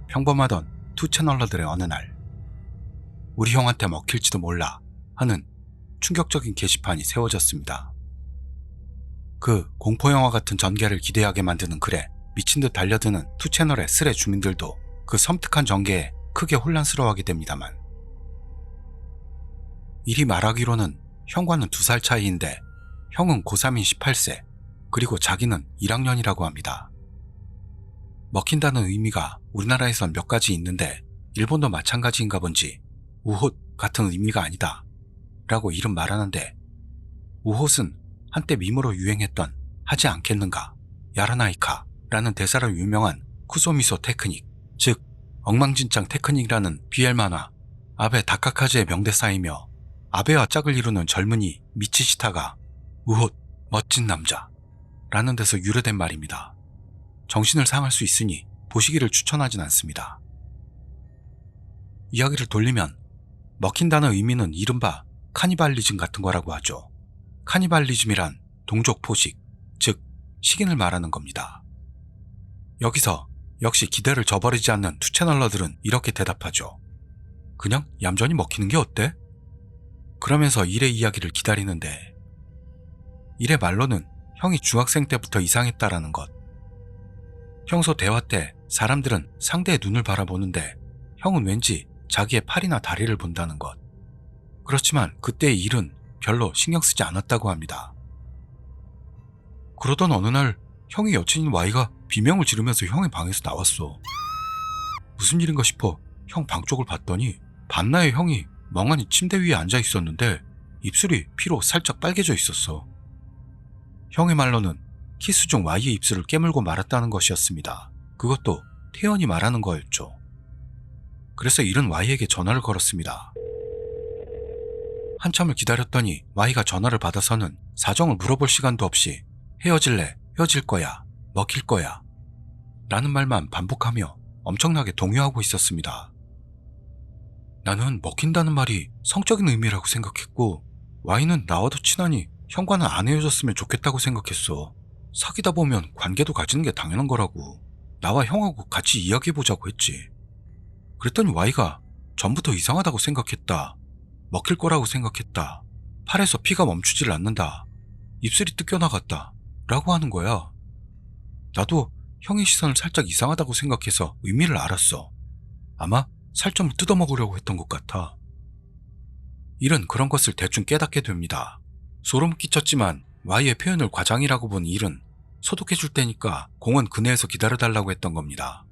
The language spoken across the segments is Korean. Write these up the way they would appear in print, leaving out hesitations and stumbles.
평범하던 투채널러들의 어느 날, 우리 형한테 먹힐지도 몰라 하는 충격적인 게시판이 세워졌습니다. 그 공포영화 같은 전개를 기대하게 만드는 글에 미친 듯 달려드는 투채널의 스레 주민들도 그 섬뜩한 전개에 크게 혼란스러워하게 됩니다만, 이리 말하기로는 형과는 2살 차이인데 형은 고3인 18세, 그리고 자기는 1학년이라고 합니다. 먹힌다는 의미가 우리나라에선 몇 가지 있는데 일본도 마찬가지인가 본지 우홑 같은 의미가 아니다 라고 이름 말하는데, 우홑은 한때 밈으로 유행했던 하지 않겠는가 야라나이카 라는 대사로 유명한 쿠소미소 테크닉, 즉 엉망진창 테크닉이라는 BL 만화 아베 다카카즈의 명대사이며, 아베와 짝을 이루는 젊은이 미치시타가 우홑 멋진 남자 라는 데서 유래된 말입니다. 정신을 상할 수 있으니 보시기를 추천하진 않습니다. 이야기를 돌리면 먹힌다는 의미는 이른바 카니발리즘 같은 거라고 하죠. 카니발리즘이란 동족 포식, 즉 식인을 말하는 겁니다. 여기서 역시 기대를 저버리지 않는 투채널러들은 이렇게 대답하죠. 그냥 얌전히 먹히는 게 어때? 그러면서 일의 이야기를 기다리는데, 일의 말로는 형이 중학생 때부터 이상했다라는 것. 평소 대화 때 사람들은 상대의 눈을 바라보는데 형은 왠지 자기의 팔이나 다리를 본다는 것. 그렇지만 그때의 일은 별로 신경 쓰지 않았다고 합니다. 그러던 어느 날 형의 여친인 Y가 비명을 지르면서 형의 방에서 나왔어. 무슨 일인가 싶어 형 방 쪽을 봤더니 반나의 형이 멍하니 침대 위에 앉아 있었는데 입술이 피로 살짝 빨개져 있었어. 형의 말로는 키스 중 Y의 입술을 깨물고 말았다는 것이었습니다. 그것도 태연이 말하는 거였죠. 그래서 일은 Y에게 전화를 걸었습니다. 한참을 기다렸더니 Y가 전화를 받아서는 사정을 물어볼 시간도 없이 헤어질래, 헤어질 거야, 먹힐 거야 라는 말만 반복하며 엄청나게 동요하고 있었습니다. 나는 먹힌다는 말이 성적인 의미라고 생각했고, Y는 나와도 친하니 형과는 안 헤어졌으면 좋겠다고 생각했어. 사귀다 보면 관계도 가지는 게 당연한 거라고. 나와 형하고 같이 이야기해보자고 했지. 그랬더니 Y가 전부터 이상하다고 생각했다. 먹힐 거라고 생각했다. 팔에서 피가 멈추질 않는다. 입술이 뜯겨나갔다. 라고 하는 거야. 나도 형의 시선을 살짝 이상하다고 생각해서 의미를 알았어. 아마 살점을 뜯어먹으려고 했던 것 같아. 일은 그런 것을 대충 깨닫게 됩니다. 소름 끼쳤지만 Y의 표현을 과장이라고 본 일은 소독해줄 테니까 공원 그네에서 기다려달라고 했던 겁니다.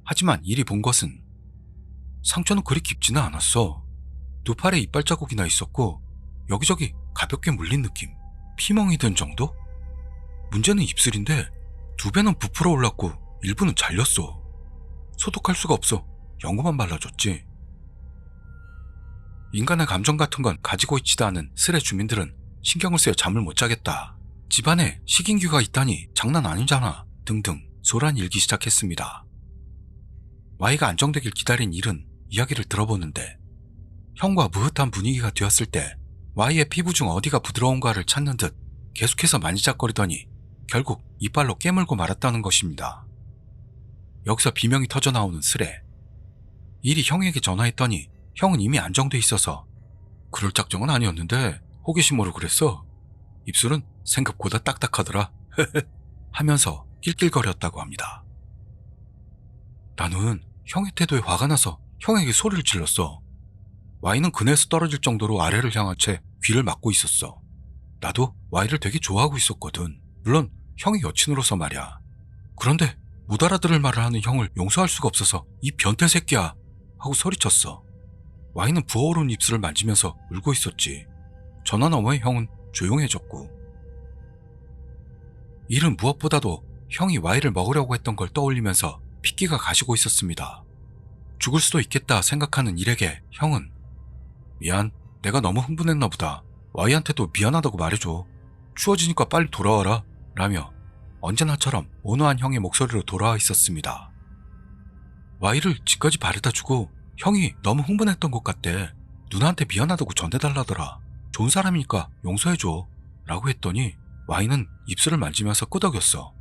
하지만 일이 본 것은 상처는 그리 깊지는 않았어. 두 팔에 이빨 자국이나 있었고 여기저기 가볍게 물린 느낌, 피멍이 든 정도? 문제는 입술인데 2배는 부풀어 올랐고 일부는 잘렸어. 소독할 수가 없어 연고만 발라줬지. 인간의 감정 같은 건 가지고 있지도 않은 스레 주민들은 신경을 쓰여 잠을 못 자겠다. 집안에 식인귀가 있다니 장난 아니잖아 등등 소란이 일기 시작했습니다. Y가 안정되길 기다린 일은 이야기를 들어보는데, 형과 무흐한 분위기가 되었을 때 Y의 피부 중 어디가 부드러운가를 찾는 듯 계속해서 만지작거리더니 결국 이빨로 깨물고 말았다는 것입니다. 여기서 비명이 터져 나오는 스레. 일이 형에게 전화했더니 형은 이미 안정돼 있어서 그럴 작정은 아니었는데 호기심으로 그랬어. 입술은 생각보다 딱딱하더라 하면서 낄낄거렸다고 합니다. 나는 형의 태도에 화가 나서 형에게 소리를 질렀어. Y는 그네에서 떨어질 정도로 아래를 향한 채 귀를 막고 있었어. 나도 Y를 되게 좋아하고 있었거든. 물론 형의 여친으로서 말이야. 그런데 못 알아들을 말을 하는 형을 용서할 수가 없어서 이 변태 새끼야 하고 소리쳤어. Y는 부어오른 입술을 만지면서 울고 있었지. 전화 너머의 형은 조용해졌고, 일은 무엇보다도 형이 Y를 먹으려고 했던 걸 떠올리면서 핏기가 가시고 있었습니다. 죽을 수도 있겠다 생각하는 일에게 형은 미안, 내가 너무 흥분했나 보다. Y한테도 미안하다고 말해줘. 추워지니까 빨리 돌아와라 라며 언제나처럼 온화한 형의 목소리로 돌아와 있었습니다. Y를 집까지 바래다주고 형이 너무 흥분했던 것 같대. 누나한테 미안하다고 전해달라더라. 좋은 사람이니까 용서해줘 라고 했더니 Y는 입술을 만지면서 끄덕였어.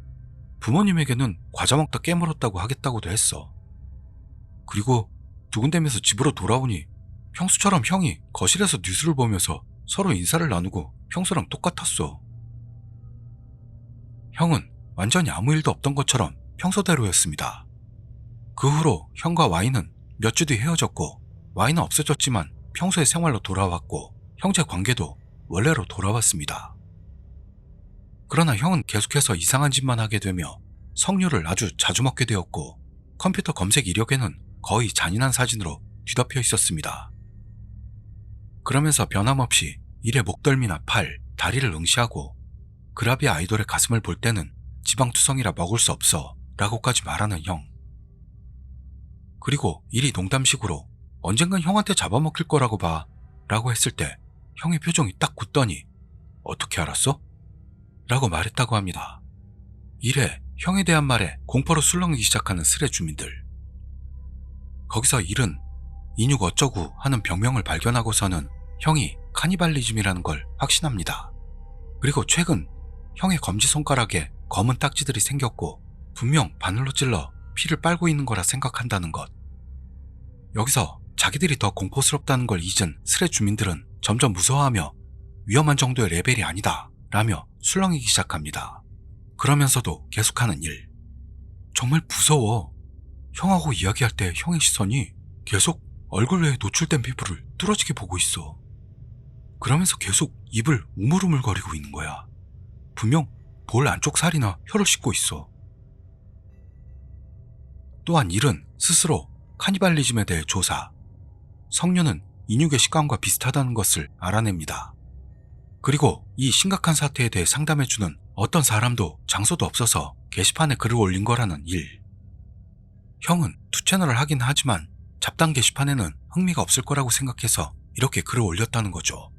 부모님에게는 과자 먹다 깨물었다고 하겠다고도 했어. 그리고 두근대면서 집으로 돌아오니 평소처럼 형이 거실에서 뉴스를 보면서 서로 인사를 나누고 평소랑 똑같았어. 형은 완전히 아무 일도 없던 것처럼 평소대로였습니다. 그 후로 형과 Y는 몇 주 뒤 헤어졌고 Y는 없어졌지만 평소의 생활로 돌아왔고 형제 관계도 원래로 돌아왔습니다. 그러나 형은 계속해서 이상한 짓만 하게 되며 석류를 아주 자주 먹게 되었고 컴퓨터 검색 이력에는 거의 잔인한 사진으로 뒤덮여 있었습니다. 그러면서 변함없이 일의 목덜미나 팔, 다리를 응시하고 그라비아 아이돌의 가슴을 볼 때는 지방투성이라 먹을 수 없어 라고까지 말하는 형. 그리고 일이 농담식으로 언젠간 형한테 잡아먹힐 거라고 봐 라고 했을 때 형의 표정이 딱 굳더니 어떻게 알았어? 라고 말했다고 합니다. 이래 형에 대한 말에 공포로 술렁이기 시작하는 스레 주민들. 거기서 일은 인육 어쩌구 하는 병명을 발견하고서는 형이 카니발리즘이라는 걸 확신합니다. 그리고 최근 형의 검지손가락에 검은 딱지들이 생겼고 분명 바늘로 찔러 피를 빨고 있는 거라 생각한다는 것. 여기서 자기들이 더 공포스럽다는 걸 잊은 스레 주민들은 점점 무서워하며 위험한 정도의 레벨이 아니다 라며 술렁이기 시작합니다. 그러면서도 계속하는 일. 정말 무서워. 형하고 이야기할 때 형의 시선이 계속 얼굴 외에 노출된 피부를 뚫어지게 보고 있어. 그러면서 계속 입을 우물우물거리고 있는 거야. 분명 볼 안쪽 살이나 혀를 씻고 있어. 또한 일은 스스로 카니발리즘에 대해 조사. 석류는 인육의 식감과 비슷하다는 것을 알아냅니다. 그리고 이 심각한 사태에 대해 상담해주는 어떤 사람도 장소도 없어서 게시판에 글을 올린 거라는 일. 형은 투채널을 하긴 하지만 잡담 게시판에는 흥미가 없을 거라고 생각해서 이렇게 글을 올렸다는 거죠.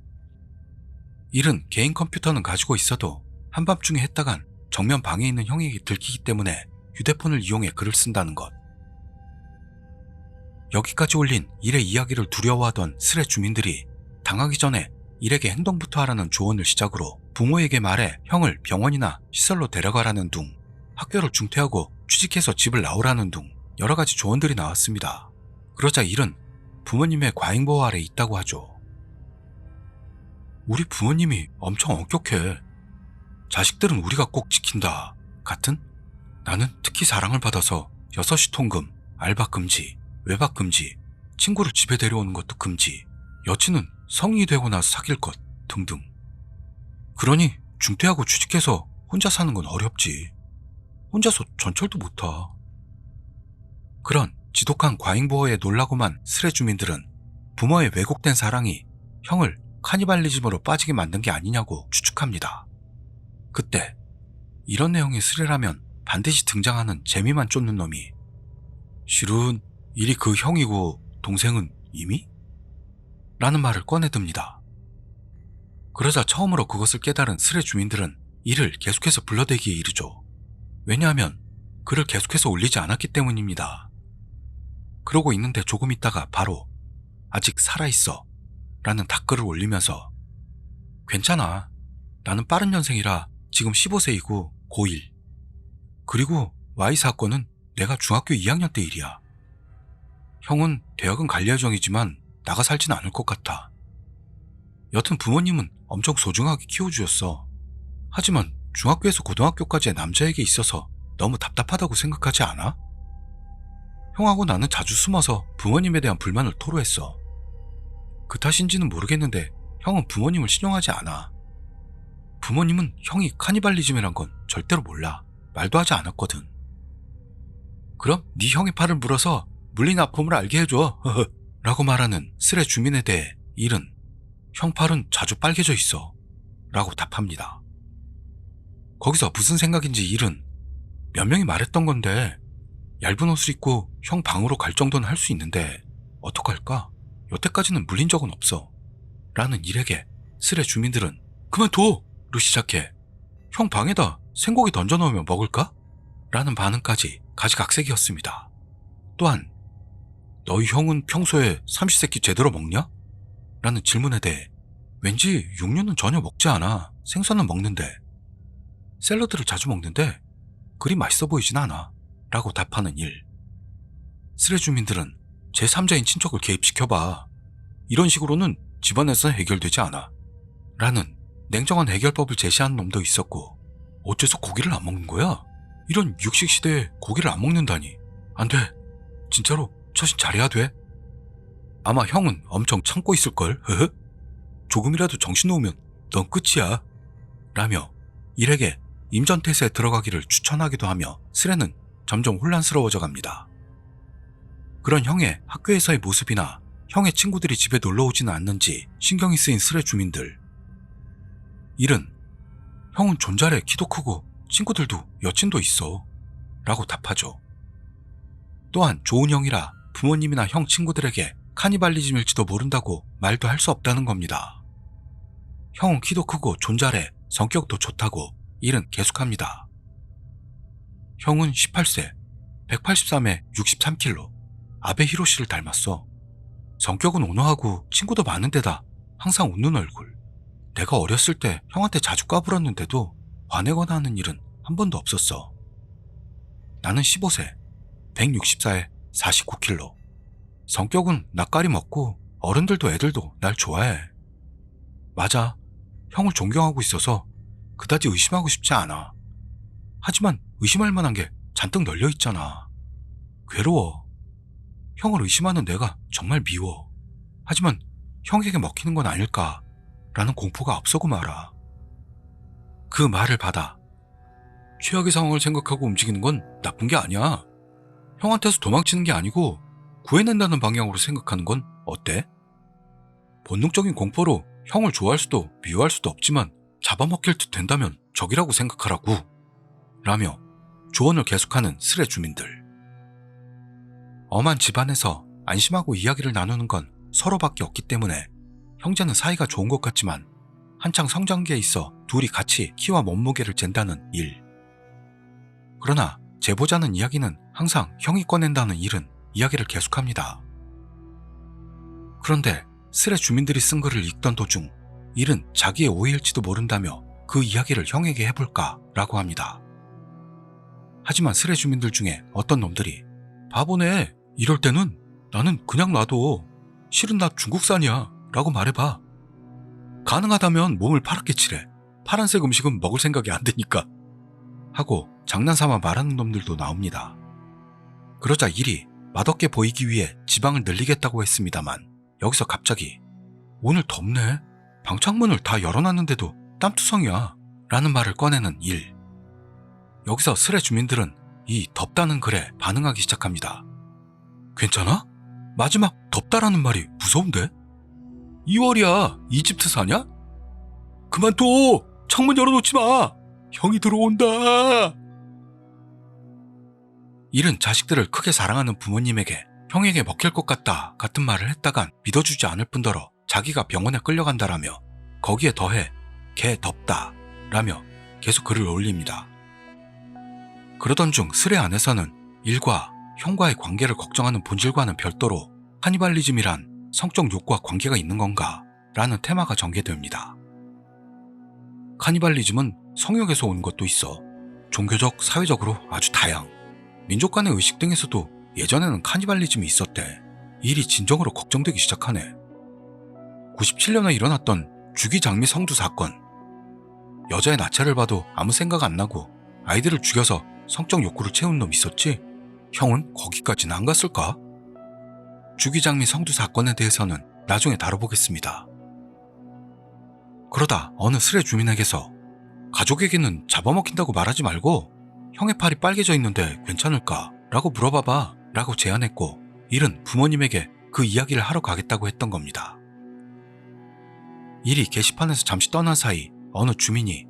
일은 개인 컴퓨터는 가지고 있어도 한밤중에 했다간 정면 방에 있는 형에게 들키기 때문에 휴대폰을 이용해 글을 쓴다는 것. 여기까지 올린 일의 이야기를 두려워하던 스레 주민들이 당하기 전에 일에게 행동부터 하라는 조언을 시작으로 부모에게 말해 형을 병원이나 시설로 데려가라는 둥, 학교를 중퇴하고 취직해서 집을 나오라는 둥 여러 가지 조언들이 나왔습니다. 그러자 일은 부모님의 과잉보호 아래 있다고 하죠. 우리 부모님이 엄청 엄격해. 자식들은 우리가 꼭 지킨다. 같은? 나는 특히 사랑을 받아서 6시 통금, 알바 금지, 외박 금지, 친구를 집에 데려오는 것도 금지, 여친은 성인이 되고 나서 사귈 것 등등. 그러니 중퇴하고 취직해서 혼자 사는 건 어렵지. 혼자서 전철도 못 타. 그런 지독한 과잉보호에 놀라고만 스레 주민들은 부모의 왜곡된 사랑이 형을 카니발리즘으로 빠지게 만든 게 아니냐고 추측합니다. 그때 이런 내용의 스레라면 반드시 등장하는 재미만 쫓는 놈이 실은 일이 그 형이고 동생은 이미? 라는 말을 꺼내듭니다. 그러자 처음으로 그것을 깨달은 스레 주민들은 이를 계속해서 불러대기에 이르죠. 왜냐하면 글을 계속해서 올리지 않았기 때문입니다. 그러고 있는데 조금 있다가 바로 아직 살아있어 라는 답글을 올리면서 괜찮아. 나는 빠른 년생이라 지금 15세이고 고1. 그리고 Y 사건은 내가 중학교 2학년 때 일이야. 형은 대학은 갈 예정이지만 나가 살진 않을 것 같아. 여튼 부모님은 엄청 소중하게 키워주셨어. 하지만 중학교에서 고등학교까지의 남자에게 있어서 너무 답답하다고 생각하지 않아? 형하고 나는 자주 숨어서 부모님에 대한 불만을 토로했어. 그 탓인지는 모르겠는데 형은 부모님을 신용하지 않아. 부모님은 형이 카니발리즘이란 건 절대로 몰라. 말도 하지 않았거든. 그럼 네 형의 팔을 물어서 물린 아픔을 알게 해줘. 라고 말하는 스레 주민에 대해 일은 형 팔은 자주 빨개져 있어 라고 답합니다. 거기서 무슨 생각인지 일은 몇 명이 말했던 건데 얇은 옷을 입고 형 방으로 갈 정도는 할 수 있는데 어떡할까? 여태까지는 물린 적은 없어 라는 일에게 스레 주민들은 그만둬! 로 시작해 형 방에다 생고기 던져놓으면 먹을까? 라는 반응까지 가지각색이었습니다. 또한 너희 형은 평소에 삼시세끼 제대로 먹냐? 라는 질문에 대해 왠지 육류는 전혀 먹지 않아. 생선은 먹는데 샐러드를 자주 먹는데 그리 맛있어 보이진 않아 라고 답하는 일. 스레 주민들은 제3자인 친척을 개입시켜봐. 이런 식으로는 집안에서 해결되지 않아. 라는 냉정한 해결법을 제시하는 놈도 있었고, 어째서 고기를 안 먹는 거야? 이런 육식 시대에 고기를 안 먹는다니. 안 돼. 진짜로 처신 잘해야 돼. 아마 형은 엄청 참고 있을걸. 조금이라도 정신 놓으면 넌 끝이야. 라며 일에게 임전태세에 들어가기를 추천하기도 하며 스레는 점점 혼란스러워져 갑니다. 그런 형의 학교에서의 모습이나 형의 친구들이 집에 놀러오지는 않는지 신경이 쓰인 스레 주민들. 일은 형은 존잘해, 키도 크고 친구들도 여친도 있어 라고 답하죠. 또한 좋은 형이라 부모님이나 형 친구들에게 카니발리즘일지도 모른다고 말도 할 수 없다는 겁니다. 형은 키도 크고 존잘해, 성격도 좋다고 일은 계속합니다. 형은 18세, 183에 63kg, 아베 히로시를 닮았어. 성격은 온화하고 친구도 많은데다 항상 웃는 얼굴. 내가 어렸을 때 형한테 자주 까불었는데도 화내거나 하는 일은 한 번도 없었어. 나는 15세, 164에 49kg. 성격은 낯가림 없고 어른들도 애들도 날 좋아해. 맞아, 형을 존경하고 있어서 그다지 의심하고 싶지 않아. 하지만 의심할 만한 게 잔뜩 널려 있잖아. 괴로워. 형을 의심하는 내가 정말 미워. 하지만 형에게 먹히는 건 아닐까 라는 공포가 앞서고 말아. 그 말을 받아. 최악의 상황을 생각하고 움직이는 건 나쁜 게 아니야. 형한테서 도망치는 게 아니고 구해낸다는 방향으로 생각하는 건 어때? 본능적인 공포로 형을 좋아할 수도 미워할 수도 없지만 잡아먹힐 듯 된다면 적이라고 생각하라고. 라며 조언을 계속하는 스레 주민들. 엄한 집안에서 안심하고 이야기를 나누는 건 서로밖에 없기 때문에 형제는 사이가 좋은 것 같지만 한창 성장기에 있어 둘이 같이 키와 몸무게를 잰다는 일. 그러나 제보자는 이야기는 항상 형이 꺼낸다는 일은 이야기를 계속합니다. 그런데 스레 주민들이 쓴 글을 읽던 도중 일은 자기의 오해일지도 모른다며 그 이야기를 형에게 해볼까 라고 합니다. 하지만 스레 주민들 중에 어떤 놈들이 바보네, 이럴 때는 나는 그냥 놔둬. 실은 나 중국산이야 라고 말해봐. 가능하다면 몸을 파랗게 칠해. 파란색 음식은 먹을 생각이 안 드니까. 하고 장난삼아 말하는 놈들도 나옵니다. 그러자 일이 맛없게 보이기 위해 지방을 늘리겠다고 했습니다만 여기서 갑자기 오늘 덥네. 방창문을 다 열어놨는데도 땀투성이야 라는 말을 꺼내는 일. 여기서 스레 주민들은 이 덥다는 글에 반응하기 시작합니다. 괜찮아? 마지막 덥다라는 말이 무서운데? 2월이야. 이집트 사냐? 그만둬! 창문 열어놓지 마! 형이 들어온다! 일은 자식들을 크게 사랑하는 부모님에게 형에게 먹힐 것 같다 같은 말을 했다간 믿어주지 않을 뿐더러 자기가 병원에 끌려간다라며 거기에 더해 개 덥다 라며 계속 글을 올립니다. 그러던 중 스레 안에서는 일과 형과의 관계를 걱정하는 본질과는 별도로 카니발리즘이란 성적 욕구와 관계가 있는 건가 라는 테마가 전개됩니다. 카니발리즘은 성욕에서 온 것도 있어 종교적, 사회적으로 아주 다양. 민족 간의 의식 등에서도 예전에는 카니발리즘이 있었대. 일이 진정으로 걱정되기 시작하네. 97년에 일어났던 주기장미 성두 사건. 여자의 나체를 봐도 아무 생각 안 나고 아이들을 죽여서 성적 욕구를 채운 놈 있었지? 형은 거기까지는 안 갔을까? 주기장미 성두 사건에 대해서는 나중에 다뤄보겠습니다. 그러다 어느 스레 주민에게서 가족에게는 잡아먹힌다고 말하지 말고 형의 팔이 빨개져 있는데 괜찮을까? 라고 물어봐봐 라고 제안했고 일은 부모님에게 그 이야기를 하러 가겠다고 했던 겁니다. 일이 게시판에서 잠시 떠난 사이 어느 주민이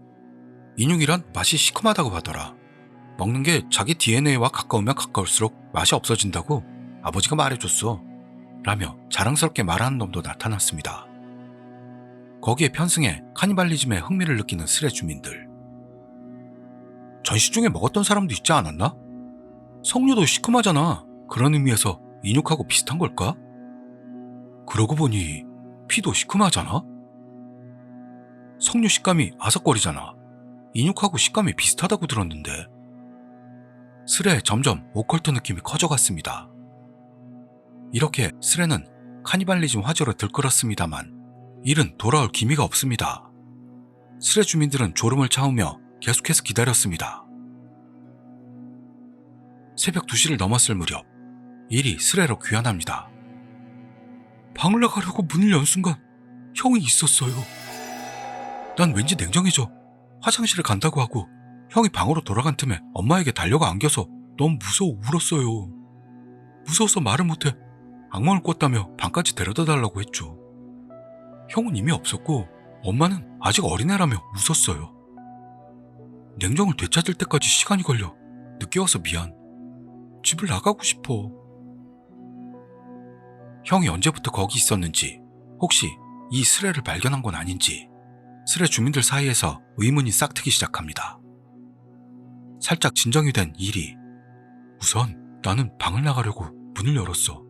인육이란 맛이 시큼하다고 하더라. 먹는 게 자기 DNA와 가까우면 가까울수록 맛이 없어진다고 아버지가 말해줬어. 라며 자랑스럽게 말하는 놈도 나타났습니다. 거기에 편승해 카니발리즘에 흥미를 느끼는 스레 주민들. 전시 중에 먹었던 사람도 있지 않았나? 석류도 시큼하잖아. 그런 의미에서 인육하고 비슷한 걸까? 그러고 보니 피도 시큼하잖아? 석류 식감이 아삭거리잖아. 인육하고 식감이 비슷하다고 들었는데. 스레 점점 오컬트 느낌이 커져갔습니다. 이렇게 스레는 카니발리즘 화제로 들끓었습니다만 일은 돌아올 기미가 없습니다. 스레 주민들은 졸음을 참으며 계속해서 기다렸습니다. 새벽 2시를 넘었을 무렵 일이 스레로 귀환합니다. 방을 나가려고 문을 연 순간 형이 있었어요. 난 왠지 냉정해져 화장실을 간다고 하고 형이 방으로 돌아간 틈에 엄마에게 달려가 안겨서 너무 무서워 울었어요. 무서워서 말을 못해 악몽을 꿨다며 방까지 데려다 달라고 했죠. 형은 이미 없었고 엄마는 아직 어린애라며 웃었어요. 냉정을 되찾을 때까지 시간이 걸려 늦게 와서 미안. 집을 나가고 싶어. 형이 언제부터 거기 있었는지, 혹시 이 스레를 발견한 건 아닌지 스레 주민들 사이에서 의문이 싹트기 시작합니다. 살짝 진정이 된 일이 우선 나는 방을 나가려고 문을 열었어.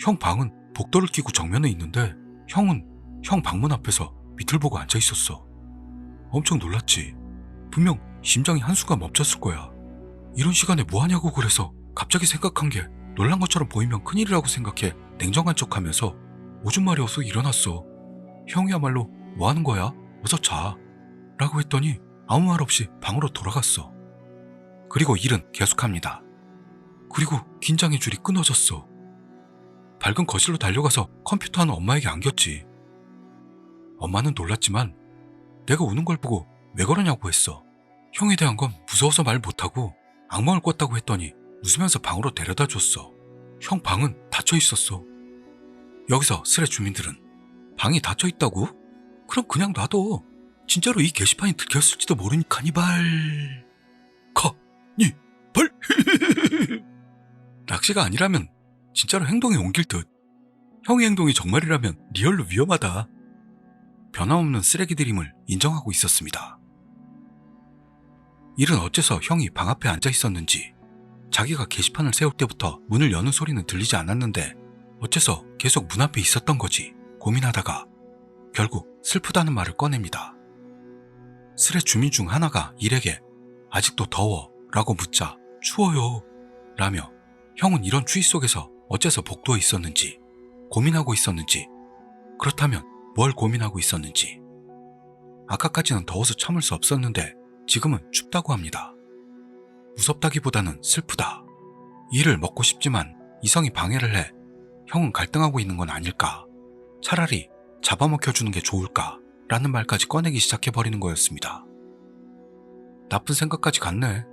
형 방은 복도를 끼고 정면에 있는데 형은 형 방문 앞에서 밑을 보고 앉아 있었어. 엄청 놀랐지. 분명 심장이 한순간 멈췄을 거야. 이런 시간에 뭐하냐고 그래서 갑자기 생각한 게 놀란 것처럼 보이면 큰일이라고 생각해 냉정한 척하면서 오줌 마려워서 일어났어. 형이야말로 뭐하는 거야? 어서 자. 라고 했더니 아무 말 없이 방으로 돌아갔어. 그리고 일은 계속합니다. 그리고 긴장의 줄이 끊어졌어. 밝은 거실로 달려가서 컴퓨터 하는 엄마에게 안겼지. 엄마는 놀랐지만 내가 우는 걸 보고 왜 그러냐고 했어. 형에 대한 건 무서워서 말 못하고 악몽을 꿨다고 했더니 웃으면서 방으로 데려다 줬어. 형 방은 닫혀 있었어. 여기서 스레 주민들은 방이 닫혀 있다고? 그럼 그냥 놔둬. 진짜로 이 게시판이 들켰을지도 모르니 카니발. 낚시가 아니라면 진짜로 행동에 옮길 듯. 형의 행동이 정말이라면 리얼로 위험하다. 변함없는 쓰레기들임을 인정하고 있었습니다. 일은 어째서 형이 방 앞에 앉아 있었는지, 자기가 게시판을 세울 때부터 문을 여는 소리는 들리지 않았는데 어째서 계속 문 앞에 있었던 거지 고민하다가 결국 슬프다는 말을 꺼냅니다. 스레 주민 중 하나가 일에게 아직도 더워 라고 묻자 추워요 라며 형은 이런 추위 속에서 어째서 복도에 있었는지, 고민하고 있었는지, 그렇다면 뭘 고민하고 있었는지. 아까까지는 더워서 참을 수 없었는데 지금은 춥다고 합니다. 무섭다기보다는 슬프다. 일을 먹고 싶지만 이성이 방해를 해 형은 갈등하고 있는 건 아닐까, 차라리 잡아먹혀주는 게 좋을까 라는 말까지 꺼내기 시작해버리는 거였습니다. 나쁜 생각까지 갔네.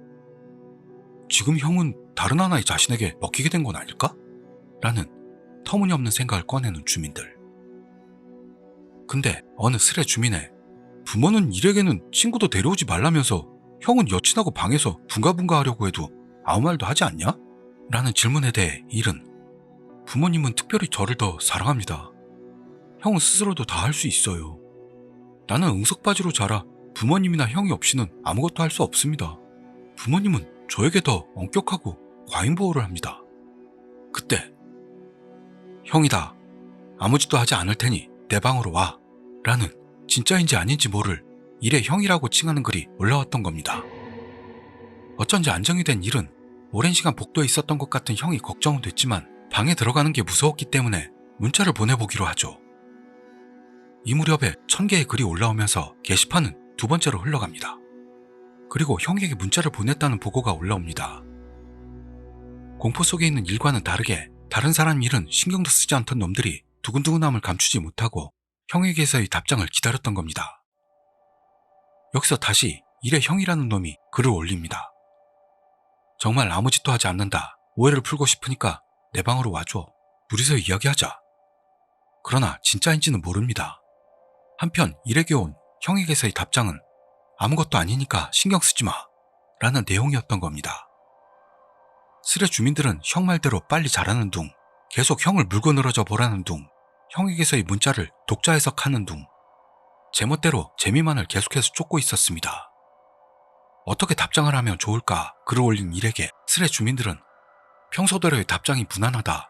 지금 형은 다른 하나의 자신에게 먹히게 된 건 아닐까? 라는 터무니없는 생각을 꺼내는 주민들. 근데 어느 스레 주민의 부모는 일에게는 친구도 데려오지 말라면서 형은 여친하고 방에서 붕가붕가 하려고 해도 아무 말도 하지 않냐? 라는 질문에 대해 일은 부모님은 특별히 저를 더 사랑합니다. 형은 스스로도 다 할 수 있어요. 나는 응석바지로 자라 부모님이나 형이 없이는 아무것도 할 수 없습니다. 부모님은 저에게 더 엄격하고 과잉 보호를 합니다. 그때 형이다. 아무 짓도 하지 않을 테니 내 방으로 와. 라는 진짜인지 아닌지 모를 일의 형이라고 칭하는 글이 올라왔던 겁니다. 어쩐지 안정이 된 일은 오랜 시간 복도에 있었던 것 같은 형이 걱정은 됐지만 방에 들어가는 게 무서웠기 때문에 문자를 보내보기로 하죠. 이 무렵에 1000개의 글이 올라오면서 게시판은 두 번째로 흘러갑니다. 그리고 형에게 문자를 보냈다는 보고가 올라옵니다. 공포 속에 있는 일과는 다르게 다른 사람 일은 신경도 쓰지 않던 놈들이 두근두근함을 감추지 못하고 형에게서의 답장을 기다렸던 겁니다. 여기서 다시 일의 형이라는 놈이 글을 올립니다. 정말 아무 짓도 하지 않는다. 오해를 풀고 싶으니까 내 방으로 와줘. 둘이서 이야기하자. 그러나 진짜인지는 모릅니다. 한편 일에게 온 형에게서의 답장은 아무것도 아니니까 신경 쓰지 마 라는 내용이었던 겁니다. 스레 주민들은 형 말대로 빨리 자라는 둥, 계속 형을 물고 늘어져 보라는 둥, 형에게서의 문자를 독자 해석하는 둥, 제멋대로 재미만을 계속해서 쫓고 있었습니다. 어떻게 답장을 하면 좋을까 글을 올린 일에게 스레 주민들은 평소대로의 답장이 무난하다.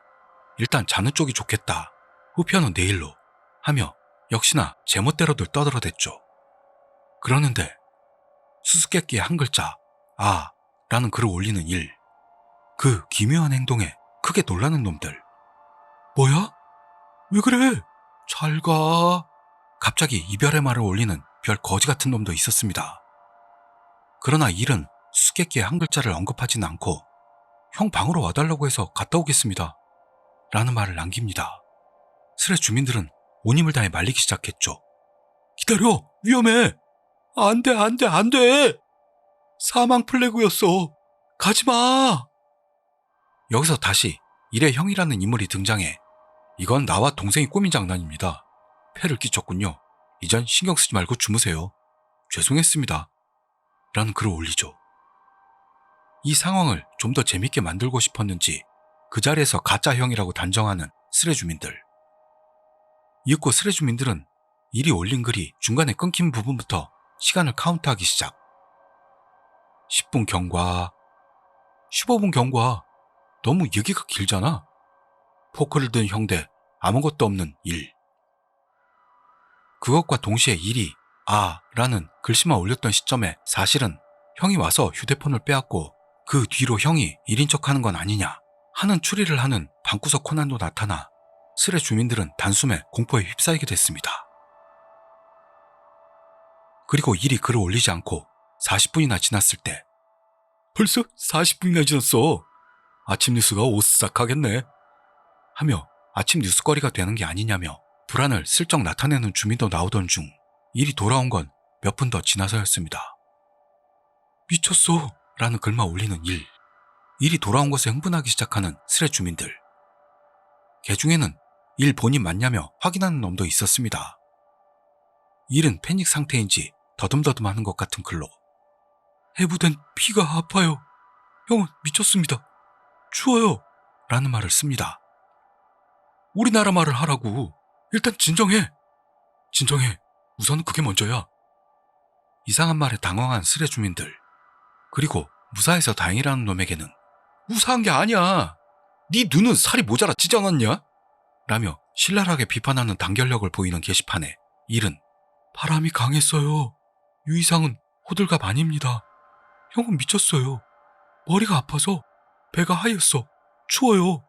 일단 자는 쪽이 좋겠다. 후편은 내일로 하며 역시나 제멋대로들 떠들어댔죠. 그러는데 수수께끼의 한 글자 아 라는 글을 올리는 일, 그 기묘한 행동에 크게 놀라는 놈들, 뭐야? 왜 그래? 잘 가. 갑자기 이별의 말을 올리는 별 거지 같은 놈도 있었습니다. 그러나 일은 수수께끼의 한 글자를 언급하진 않고 형 방으로 와달라고 해서 갔다 오겠습니다. 라는 말을 남깁니다. 스레 주민들은 온 힘을 다해 말리기 시작했죠. 기다려! 위험해! 안 돼, 안 돼, 안 돼! 사망 플래그였어. 가지마! 여기서 다시 일의 형이라는 인물이 등장해 이건 나와 동생이 꾸민 장난입니다. 폐를 끼쳤군요. 이젠 신경 쓰지 말고 주무세요. 죄송했습니다. 라는 글을 올리죠. 이 상황을 좀 더 재밌게 만들고 싶었는지 그 자리에서 가짜 형이라고 단정하는 스레 주민들. 이윽고 스레 주민들은 일이 올린 글이 중간에 끊긴 부분부터 시간을 카운트하기 시작. 10분 경과, 15분 경과, 너무 얘기가 길잖아. 포크를 든 형대 아무것도 없는 일. 그것과 동시에 일이 라는 글씨만 올렸던 시점에 사실은 형이 와서 휴대폰을 빼앗고 그 뒤로 형이 일인 척하는 건 아니냐 하는 추리를 하는 방구석 코난도 나타나 스레 주민들은 단숨에 공포에 휩싸이게 됐습니다. 그리고 일이 글을 올리지 않고 40분이나 지났을 때 벌써 40분이나 지났어. 아침 뉴스가 오싹하겠네. 하며 아침 뉴스거리가 되는 게 아니냐며 불안을 슬쩍 나타내는 주민도 나오던 중 일이 돌아온 건 몇 분 더 지나서였습니다. 미쳤어 라는 글만 올리는 일이 돌아온 것에 흥분하기 시작하는 스레 주민들. 개 중에는 일 본인 맞냐며 확인하는 놈도 있었습니다. 일은 패닉 상태인지 더듬더듬하는 것 같은 글로 해부된 피가 아파요. 형은 미쳤습니다. 추워요. 라는 말을 씁니다. 우리나라 말을 하라고. 일단 진정해. 진정해. 우선 그게 먼저야. 이상한 말에 당황한 스레 주민들. 그리고 무사해서 다행이라는 놈에게는 무사한 게 아니야. 네 눈은 살이 모자라 찢어놨냐? 라며 신랄하게 비판하는 단결력을 보이는 게시판에 일은 바람이 강했어요. 유이상은 호들갑 아닙니다. 형은 미쳤어요. 머리가 아파서 배가 하였어. 추워요.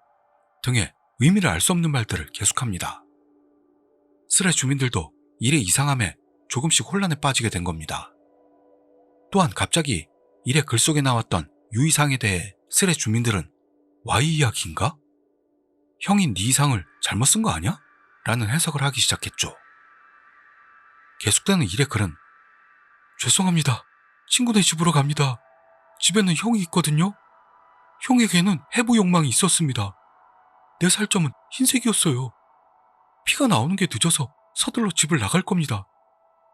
등의 의미를 알 수 없는 말들을 계속합니다. 스레 주민들도 일의 이상함에 조금씩 혼란에 빠지게 된 겁니다. 또한 갑자기 일의 글 속에 나왔던 유이상에 대해 스레 주민들은 Y 이야기인가? 형이 네 이상을 잘못 쓴 거 아니야? 라는 해석을 하기 시작했죠. 계속되는 일의 글은 죄송합니다. 친구네 집으로 갑니다. 집에는 형이 있거든요. 형에게는 해부 욕망이 있었습니다. 내 살점은 흰색이었어요. 피가 나오는 게 늦어서 서둘러 집을 나갈 겁니다.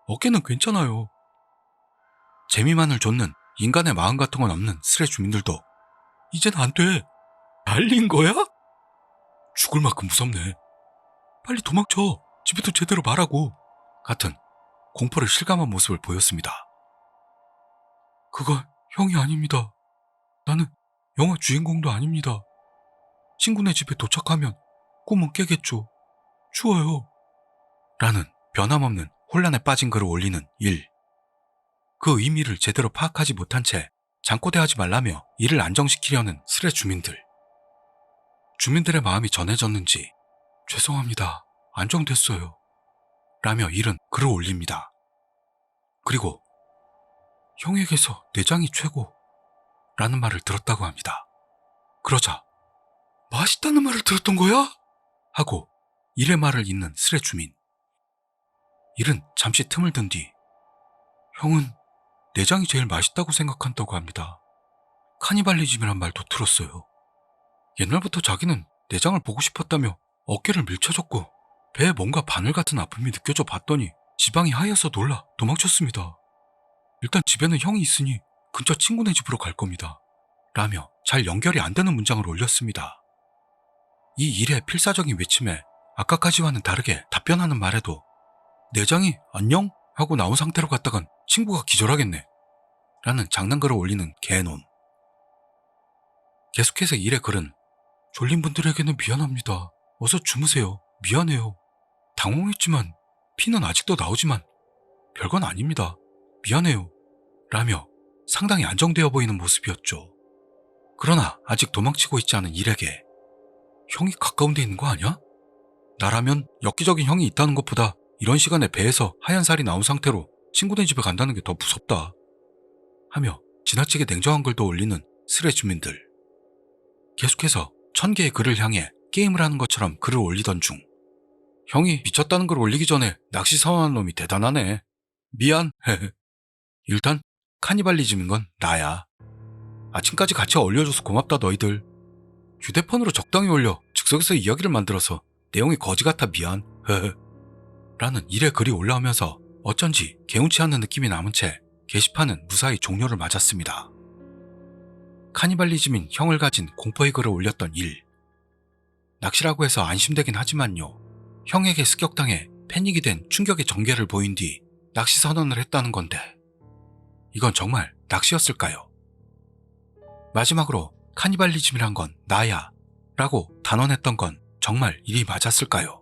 어깨는 괜찮아요. 재미만을 좇는 인간의 마음 같은 건 없는 스레 주민들도 이젠 안 돼. 날린 거야? 죽을 만큼 무섭네. 빨리 도망쳐. 집에도 제대로 말하고. 같은 공포를 실감한 모습을 보였습니다. 그건 형이 아닙니다. 나는 영화 주인공도 아닙니다. 친구네 집에 도착하면 꿈은 깨겠죠. 추워요. 라는 변함없는 혼란에 빠진 글을 올리는 일. 그 의미를 제대로 파악하지 못한 채 잠꼬대하지 말라며 일을 안정시키려는 스레 주민들. 주민들의 마음이 전해졌는지 죄송합니다. 안정됐어요. 라며 일은 글을 올립니다. 그리고 형에게서 내장이 최고 라는 말을 들었다고 합니다. 그러자 맛있다는 말을 들었던 거야? 하고 일의 말을 잇는 스레 주민. 일은 잠시 틈을 든 뒤 형은 내장이 제일 맛있다고 생각한다고 합니다. 카니발리즘이란 말도 들었어요. 옛날부터 자기는 내장을 보고 싶었다며 어깨를 밀쳐줬고 배에 뭔가 바늘 같은 아픔이 느껴져 봤더니 지방이 하얘서 놀라 도망쳤습니다. 일단 집에는 형이 있으니 근처 친구네 집으로 갈 겁니다. 라며 잘 연결이 안 되는 문장을 올렸습니다. 이 일의 필사적인 외침에 아까까지와는 다르게 답변하는 말에도 내장이 안녕? 하고 나온 상태로 갔다간 친구가 기절하겠네. 라는 장난글을 올리는 개놈. 계속해서 일의 글은 졸린 분들에게는 미안합니다. 어서 주무세요. 미안해요. 당황했지만 피는 아직도 나오지만 별건 아닙니다. 미안해요. 라며 상당히 안정되어 보이는 모습이었죠. 그러나 아직 도망치고 있지 않은 일에게 형이 가까운 데 있는 거 아니야? 나라면 엽기적인 형이 있다는 것보다 이런 시간에 배에서 하얀 살이 나온 상태로 친구네 집에 간다는 게 더 무섭다. 하며 지나치게 냉정한 글도 올리는 스레 주민들. 계속해서 1000개의 글을 향해 게임을 하는 것처럼 글을 올리던 중 형이 미쳤다는 걸 올리기 전에 낚시 선언한 놈이 대단하네. 미안. 일단 카니발리즘인 건 나야. 아침까지 같이 어울려줘서 고맙다 너희들. 휴대폰으로 적당히 올려 즉석에서 이야기를 만들어서 내용이 거지 같아 미안. 라는 일의 글이 올라오면서 어쩐지 개운치 않은 느낌이 남은 채 게시판은 무사히 종료를 맞았습니다. 카니발리즘인 형을 가진 공포의 글을 올렸던 일. 낚시라고 해서 안심되긴 하지만요. 형에게 습격당해 패닉이 된 충격의 전개를 보인 뒤 낚시 선언을 했다는 건데 이건 정말 낚시였을까요? 마지막으로 카니발리즘이란 건 나야 라고 단언했던 건 정말 일이 맞았을까요?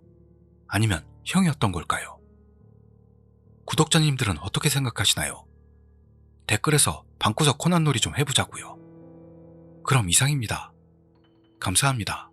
아니면 형이었던 걸까요? 구독자님들은 어떻게 생각하시나요? 댓글에서 방구석 코난놀이 좀 해보자고요. 그럼 이상입니다. 감사합니다.